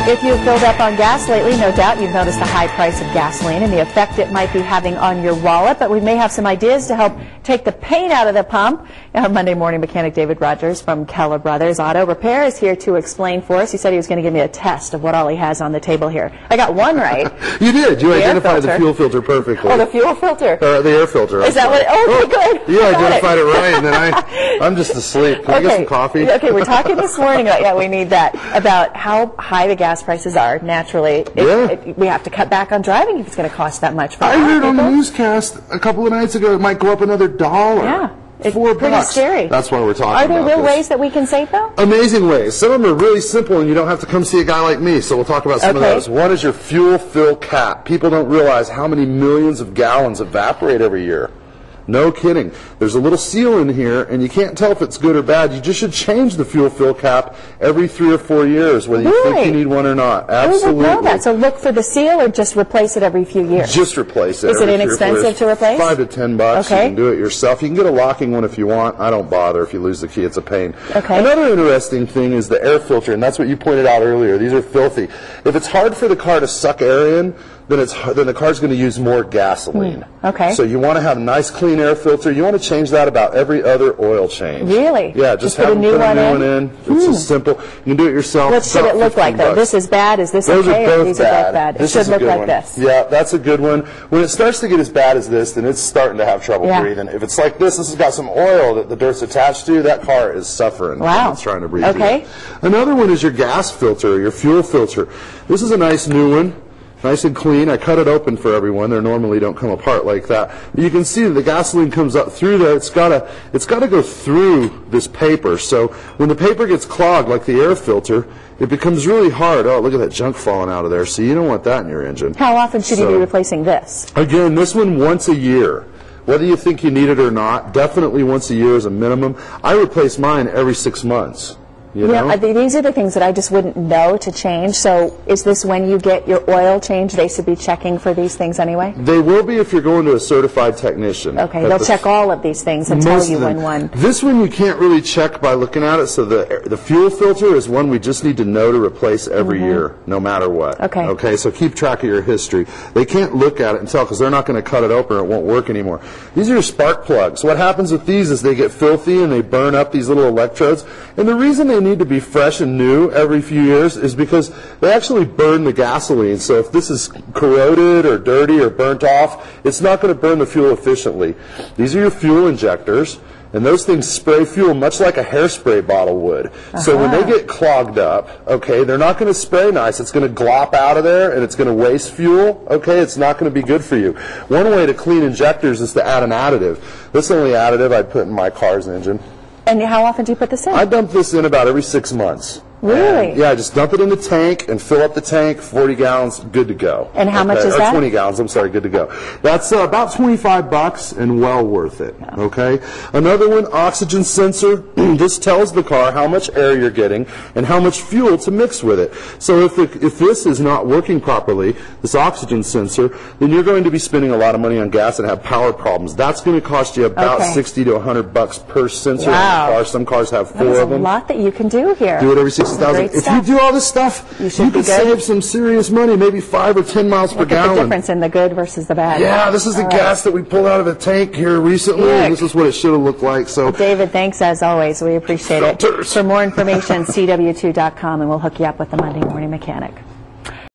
If you've filled up on gas lately, no doubt you've noticed the high price of gasoline and the effect it might be having on your wallet, but we may have some ideas to help take the pain out of the pump. Our Monday morning mechanic David Rogers from Keller Brothers Auto Repair is here to explain for us. He said he was going to give me a test of what all he has on the table here. I got one right. You did. You identified the fuel filter perfectly. Oh, the fuel filter. The air filter. Is that what? Okay, good. You identified it right, and then I'm just asleep. Can I get some coffee? Okay, we're talking this morning about, we need that, about how high the gas prices are. Naturally, we have to cut back on driving if it's going to cost that much. I heard on the newscast a couple of nights ago it might go up another $1. Yeah. It's pretty scary. That's why we're talking about this. Are there real ways that we can save, though? Amazing ways. Some of them are really simple, and you don't have to come see a guy like me, so we'll talk about some of those. One is your fuel fill cap. People don't realize how many millions of gallons evaporate every year. No kidding. There's a little seal in here, and you can't tell if it's good or bad. You just should change the fuel fill cap every 3 or 4 years, whether you think you need one or not. Absolutely. I didn't know that. So look for the seal, or just replace it every few years? Just replace it. Is it inexpensive to replace? $5 to $10. Okay. You can do it yourself. You can get a locking one if you want. I don't bother. If you lose the key, it's a pain. Okay. Another interesting thing is the air filter, and that's what you pointed out earlier. These are filthy. If it's hard for the car to suck air in, then the car's going to use more gasoline. Okay. So you want to have a nice clean air filter. You want to change that about every other oil change. Really? Yeah, just have them put a new one in. It's just simple. You can do it yourself. What should it look like, though? This is bad. Is this okay? Those are both bad. It should look like this. Yeah, that's a good one. When it starts to get as bad as this, then it's starting to have trouble breathing. If it's like this has got some oil that the dirt's attached to, that car is suffering. Wow. It's trying to breathe. Okay. Another one is your gas filter, your fuel filter. This is a nice new one. Nice and clean. I cut it open for everyone. They normally don't come apart like that. But you can see that the gasoline comes up through there. It's got to go through this paper. So when the paper gets clogged, like the air filter, it becomes really hard. Oh, look at that junk falling out of there. So you don't want that in your engine. How often should you be replacing this? Again, this one once a year. Whether you think you need it or not, definitely once a year is a minimum. I replace mine every 6 months. Yeah, these are the things that I just wouldn't know to change. So is this when you get your oil change, they should be checking for these things anyway? They will be if you're going to a certified technician. Okay, they'll check all of these things and tell you when one. This one you can't really check by looking at it. So the fuel filter is one we just need to know to replace every year, no matter what. Okay. Okay, so keep track of your history. They can't look at it and tell because they're not going to cut it open or it won't work anymore. These are your spark plugs. What happens with these is they get filthy and they burn up these little electrodes. And the reason they need to be fresh and new every few years is because they actually burn the gasoline. So if this is corroded or dirty or burnt off, it's not going to burn the fuel efficiently. These are your fuel injectors, and those things spray fuel much like a hairspray bottle would. So when they get clogged up, okay, they're not going to spray nice. It's going to glop out of there, and it's going to waste fuel. Okay, it's not going to be good for you. One way to clean injectors is to add an additive. This is the only additive I'd put in my car's engine. And how often do you put this in? I dump this in about every 6 months. Really? Yeah, just dump it in the tank and fill up the tank, 40 gallons, good to go. And how much is that? 20 gallons, I'm sorry, good to go. That's about $25 and well worth it, okay? Another one, oxygen sensor. This tells the car how much air you're getting and how much fuel to mix with it. So if this is not working properly, this oxygen sensor, then you're going to be spending a lot of money on gas and have power problems. That's going to cost you about $60 to $100 per sensor on the car. Some cars have 4 of them. There's a lot that you can do here. Do it every 60,000. If you do all this stuff, you can save some serious money, maybe 5 or 10 miles per gallon. Look at the difference in the good versus the bad. Yeah, this is the gas that we pulled out of a tank here recently, and this is what it should have looked like. So, David, thanks as always. We appreciate it. For more information, CW2.com, and we'll hook you up with the Monday Morning Mechanic.